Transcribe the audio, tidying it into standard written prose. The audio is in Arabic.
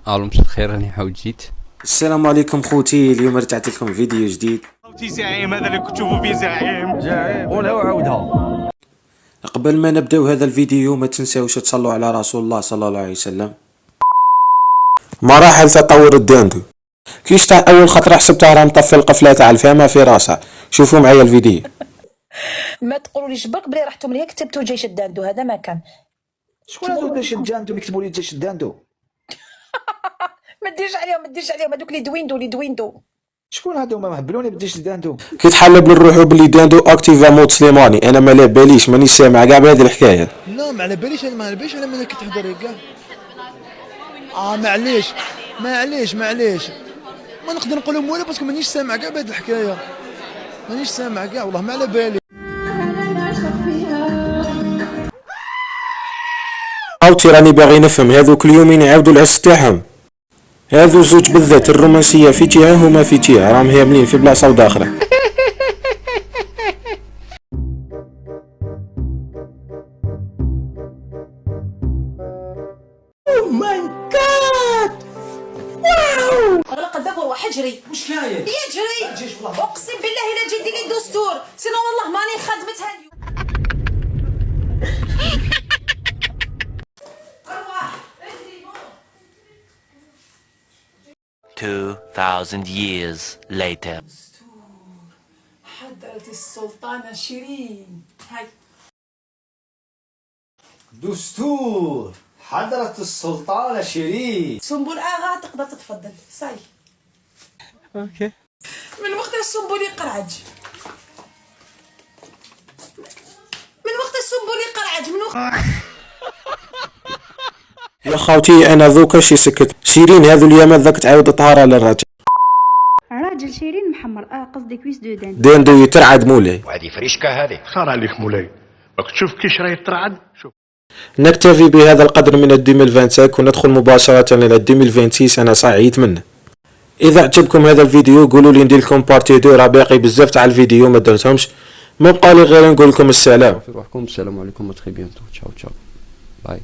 الو مساء الخير، راني عاود جيت. السلام عليكم خوتي، اليوم رجعت لكم فيديو جديد. خوتي زعيم، هذا اللي كنت تشوفوا فيه زعيم قولها وعاودها. قبل ما نبداو هذا الفيديو ما تنساوش تصلوا على رسول الله صلى الله عليه وسلم. مراحل تطور الداندو. كيش تاع اول خطره حسبتها راه مطفي القفله تاع الفامه في راسها. شوفوا معايا الفيديو. ما تقولوليش برك بلي رحتم ليا كتبتو جيش الداندو، هذا ما كان. شكون هادو جيش الداندو اللي كتبوا لي جيش الداندو؟ ما ديرش عليهم هذوك اللي دويندو. شكون هادو ما هبلوني بجيش الداندو؟ كي تحلب للروحو بلي داندو اكتيفا مود سليماني، انا ما باليش ماني سامع كاع بهذه الحكايه. لا ما على باليش انا ملي كتهضر كاع. معليش ما نقدر نقول لهم والو باسكو مانيش سامع كاع بهذه الحكايه، مانيش سامع كاع والله ما على بالي. عاوتي راني باغي نفهم هذوك اليومين يعاودوا العس تاعهم. هذو زوج بالذات الرومانسيه في تيها هما في تيها راهم هاملين في بلاصه وداخله. غلق الباب وروح اجري. واش كاين؟ يجري اقسم بالله الا جيت دير لي دستور سينو والله ماني خدمتها اليوم. 2000 years later. حضرة السلطانة شيرين. هاي دستور حضرة السلطانة شيرين. سنبل اغا تقدر تتفضل صاي. اوكي من وقت السنبل يقرعج من وقت يا خاوتي انا ذوكا شي سكت. شيرين هذو اليامات ذاك تعاود طهارة للرجل. راجل شيرين محمر قصدي كويس دو داندو يترعد مولاي. وهذه فريشكه هذه خير عليك مولاي، راك تشوف كيش راه يترعد. شوف نكتفي بهذا القدر من 2025 وندخل مباشرة إلى 2026. أنا صعيت منه. إذا عجبكم هذا الفيديو قولوا لي ندير لكم بارتي 2، راه باقي بزاف تاع الفيديو ما درتهمش. ما بقى لي غير نقول لكم السلام. في روحكم، السلام عليكم، تري بيانتو، تشاو باي.